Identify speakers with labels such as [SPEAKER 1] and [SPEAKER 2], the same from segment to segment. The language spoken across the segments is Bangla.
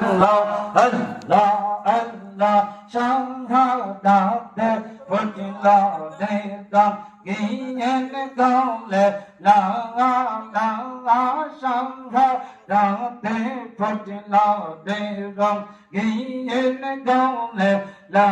[SPEAKER 1] Allah, Allah, Allah, Shahadate, Putila, Dega, Giyan, Gole, La, La, Shahadate, Putila, Dega, Giyan, Gole, La,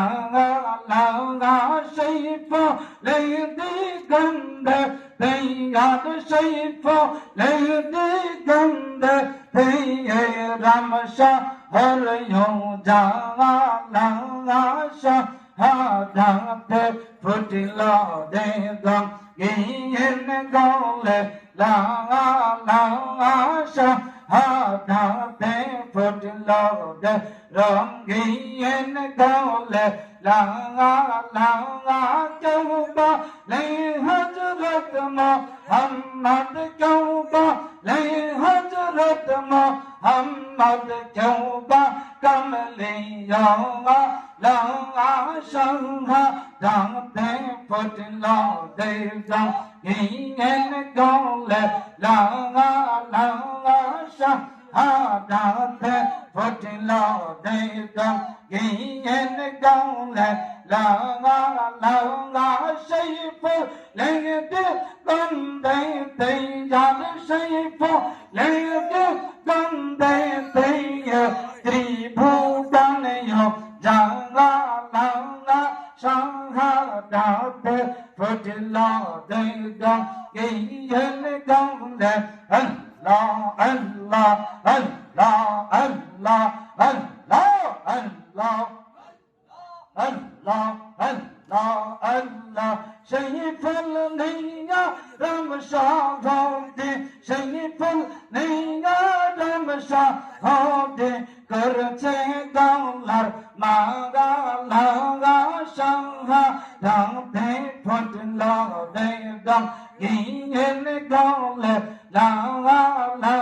[SPEAKER 1] La, Shaifa, Lady Gande, they are the Shaifa, Lady Gande, they are Ramasha. Hal yo janga langa sha hadate putila de gam yin gole langa sha hadate putila de ram yin gole langa jauba le hazrat Muhammad jauba le hazrat Muhammad jauba kamliya langa shangha dante putla de gam yin gole langa sha hadate putla de gam yin gole langa shaifu lede gande te yad shaifu lede gande te tribhuvan yo janga langa shahadate putla de gam yin gole Allah Allah Allah Allah Allah Allah Allah, Allah, Allah, Shayful Naya Ram Shahode, Shayful Naya Ram Shahode, Kurche Gaular, Maga Laga Shangha, Dante Putla Degam, Yin Gaule, Laga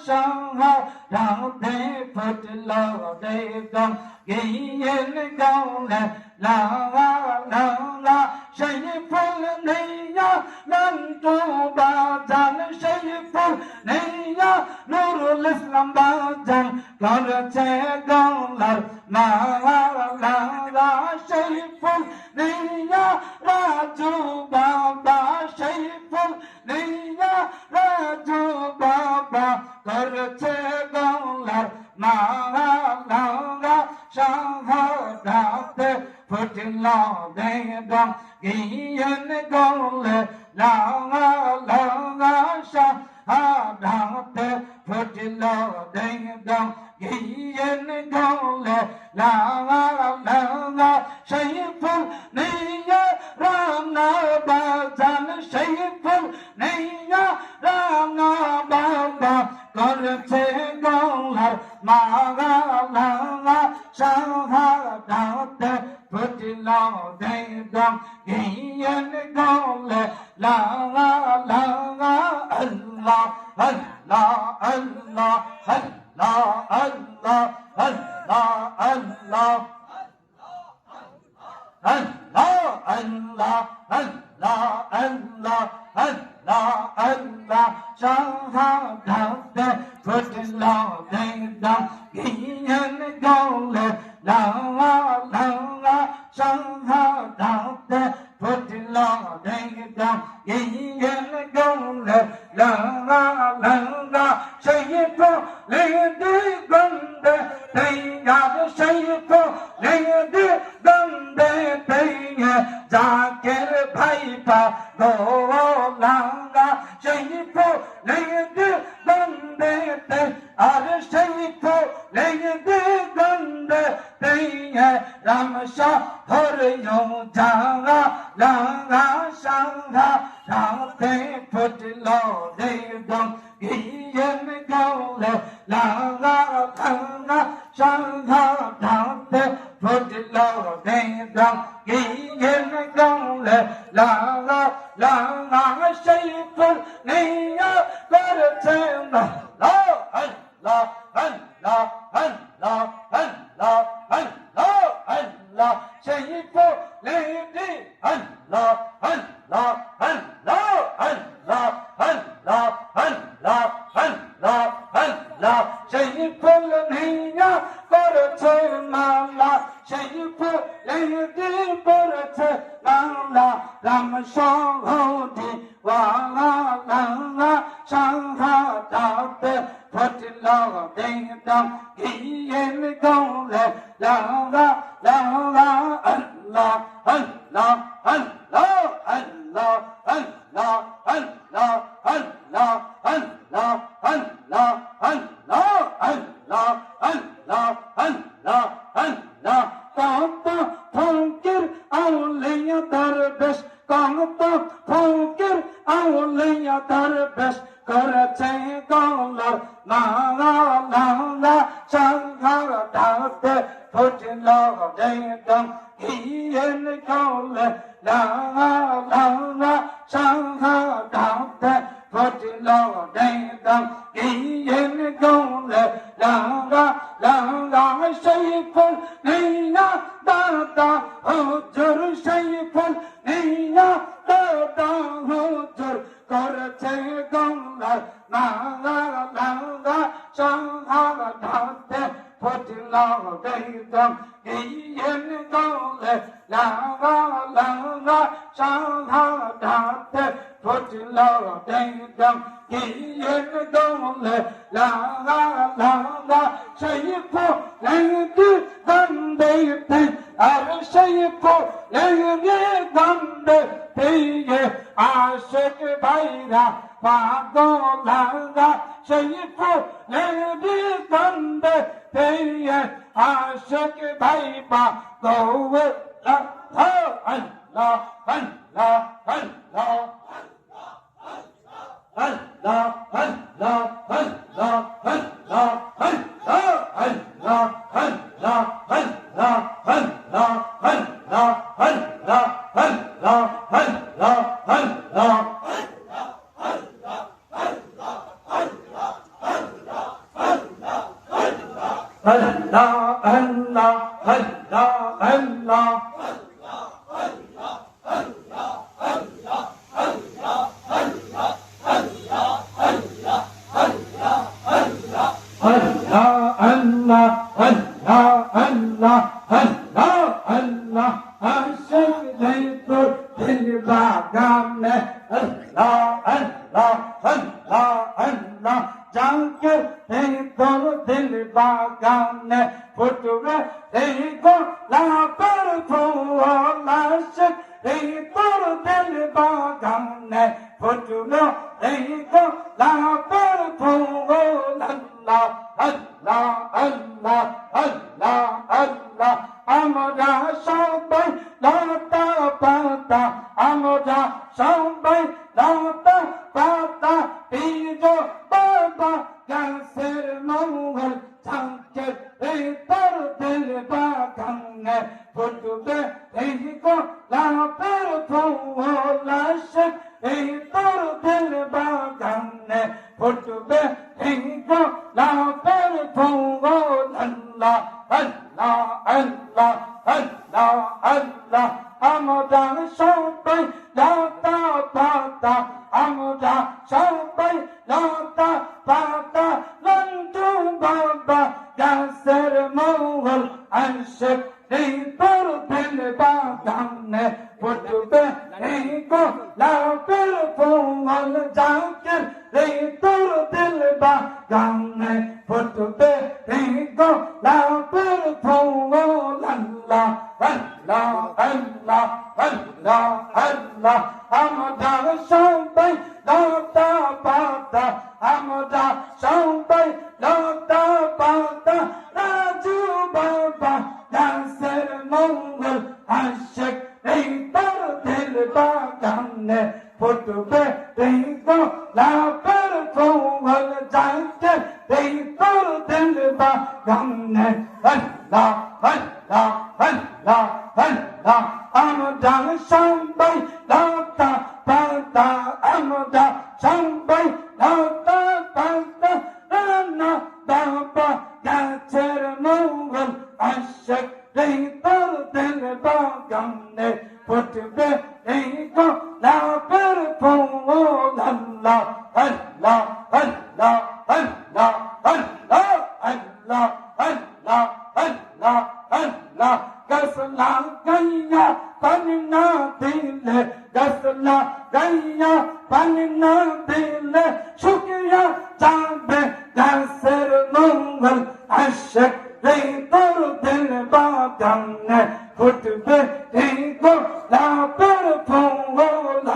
[SPEAKER 1] Shangha, Dante Putla Degam, Yin Gaule, La, Shayful Naya, Nantu Bajan, Shayful Naya, Nurul Islam Bajan, Karche Gaular, La, Shayful Naya, Raju Baba, Shayful Naya, Raju Baba, Karche Gaular, Shahadate putla de gam yin gole langa shahadate putla de gam yin gole langa shayful niya rana bazan shayful niya rana baba karche golar maga shahadate putla de gam yin gole langa Allah Allah Allah Allah Allah Allah Allah Allah Allah Allah Allah Allah shahadate putla de gam yin gole langa shahadate putla de gam yin gole langa shayfu lede gande te yad shayfu lede gande te zakir bhai pa go langa shayfu lede gande te ar shayfu lede gande te ram shah har yo janga langa shangha dante putla de gam yin gole langa shangha dante putla de gam yin gole langa shayful niya karche Allah Allah Allah Allah Allah Allah Allah shayful lady Allah Allah Allah Allah Allah Allah Allah Allah shayful niya করেছে মালা সেই ফুলেদি পড়েছে মালা রাম সহদি ওয়ালা সংঘাতে ফটল দেদম গিয়েন গৌলে লালা লালা আল্লাহ আল্লাহ আল্লাহ আল্লাহ আল্লাহ আল্লাহ আল্লাহ আল্লাহ আল্লাহ আল্লাহ আল্লাহ আল্লাহ আল্লাহ আল্লাহ কত ফকির আউলিয়া দরবেশ কত ফকির আউলিয়া দরবেশ করেছে গৌলার মালা লালা সংঘাতে ফুটল দেদম গিয়েন গৌলে লালা লালা সংঘাতে ফুটল দেদম গিয়েন গৌলে লালা লালা সেই ফুল নেইয়া দাদা হুজুর সেই ফুল নেইয়া দাদা হুজুর করেছে গৌলার মালা লালা সংঘাতে ফুটল দেদম গিয়েন গৌলে লালা লালা সংঘাতে ফুটল দেদম গিয়েন গৌলে লালা লালা সেই ফুলেদি গন্ধেতে আর সেই ফুলেদি গন্ধেতে আশিক ভাইরা পাগল সেই ফুলেদি গন্ধেতে আশিক ভাই পাগল আল্লাহ আল্লাহ আল্লাহ Allah, Allah, Allah, Allah, Allah, Allah, Allah, Allah, Allah, Allah, Allah, Allah, Allah, আমরা সবাই লতা পাতা আমরা সবাই লতা পাতা পীর বাবা গাছের মঙ্গল চাঁদের ভিতর দিল বাগানে ফুটবে এই গোলাপের ফুল আসে ভিতর দিল বাগানে ফুটবে এই গোলাপের ফুল আল্লাহ আল্লাহ আল্লাহ আল্লাহ আল্লাহ আমরা সবাই লতা পাতা আমরা সবাই লতা পাতা নন্দু বাবা গাছের মঙ্গল আসে ভিতর দিল বাগানে ফুটবে এই গোলাপের ফুল জাকের ভিতর দিল বাগানে ফুটবে এই গোলাপের ফুল আল্লাহ আল্লাহ আল্লাহ আল্লাহ আল্লাহ আমরা সবাই লতা পাতা আমরা সবাই লতা পাতা রাজু বাবা গাছের মঙ্গল আশেক ভিতর দিল বাগানে ফুটবে এই গোলাপের ফুল জাকের ভিতর দিল বাগানে আল্লাহ আল্লাহ আল্লাহ আল্লাহ আমরা সবাই লতা পাতা আমরা সবাই লতা পাতা রানা বাবা গাছের মঙ্গল আশেক ভিতর দিল বাগানে ফুটবে এই গোলাপের ফুল আল্লাহ আল্লাহ আল্লাহ আল্লাহ আল্লাহ আল্লাহ আল্লাহ আল্লাহ আল্লাহ আল্লাহ গাছ লাগাইয়া পানি না দিলে গাছ লাগাইয়া পানি না দিলে শুকিয়ে যাবে গাছের মঙ্গল আশিক এই তোর দিল বাগানে ফুটবে এই গোলাপের ফুল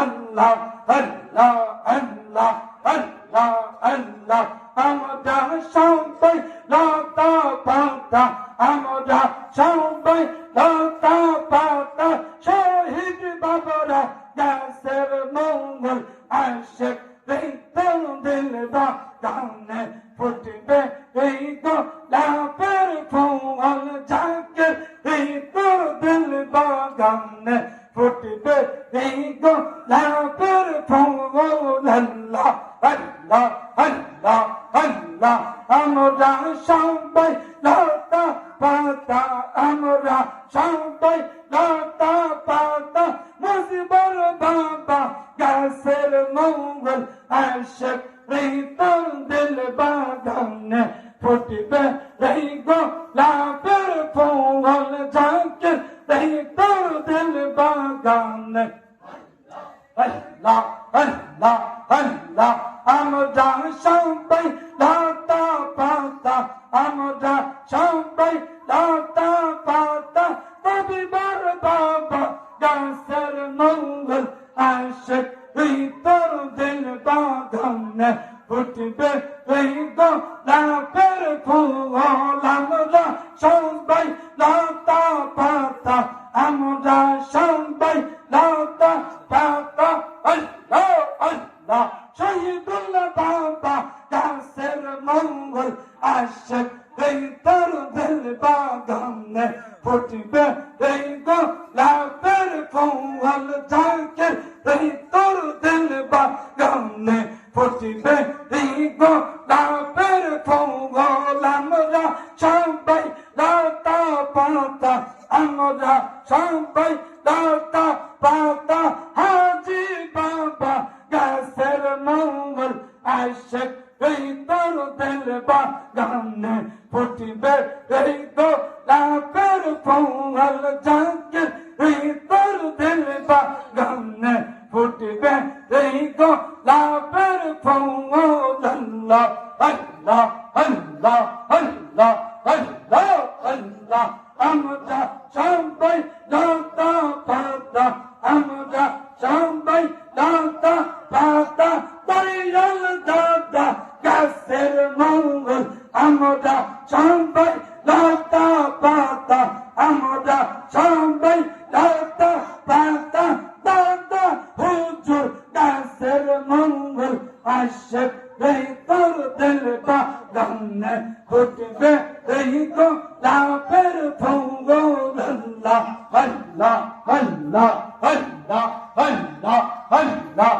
[SPEAKER 1] আল্লাহ আল্লাহ আল্লাহ আল্লাহ আল্লাহ আমরা সবাই লতা পাতা আমরা সবাই লতা পাতা শহীদ বাবারা গাছের মঙ্গল আশিক এই তোর দিল বাগানে ফুটবে এই গোলাপের ফুল জাকের এই তোর দিল বাগানে ফুটবে এই গোলাপের ফুল আল্লাহ আল্লাহ আল্লাহ আল্লাহ আমরা সবাই লতা পাতা আমরা সবাই লতা পাতা মুজিবর বাবা গাছের মঙ্গল আশিক এই তোর দিল বাগানে ফুটবে এই গোলাপের ফুল জাকের এই তোর দিল বাগানে আল্লাহ আল্লাহ আল্লাহ আমরা সবাই লতা পাতা আমরা সবাই লতা পাতা মুজিবর বাবা গাছের মঙ্গল আশিক এই তোর দিল বাগানে ফুটবে এই গোলাপের ফুল আমরা সবাই লতা পাতা আমরা সবাই লতা পাতা আল্লাহ আল্লাহ শহীদুল্লাহ বাবা গাছের মঙ্গল আশিক এই তোর দিল বাগানে ফুটবে এই গোলাপের ফুল জাকের এই তোর দিল বাগানে ফুটবে এই গোলাপের ফুল আমরা সবাই লতা পাতা আমরা সবাই লতা পাতা হাজি বাবা গাছের মঙ্গল আশিক এই তোর দিল বাগানে ফুটবে এই গোলাপের ফুল জাকের এই তোর দিল বাগানে ফুটবে এই গোলাপের ফুল আল্লাহ আল্লাহ আল্লাহ আল্লাহ আল্লাহ আল্লাহ আমরা সবাই লতা পাতা আমরা সবাই লতা পাতা দয়াল দাদা গাছের মঙ্গল আমরা সবাই লতা পাতা আমরা সবাই লতা পাতা দাদা হুজুর গাছের মঙ্গল আশিক এই তোর দিল বাগানে ফুটবে এই গোলাপের ফুল আল্লাহ আল্লাহ আল্লাহ আল্লাহ আল্লাহ আল্লাহ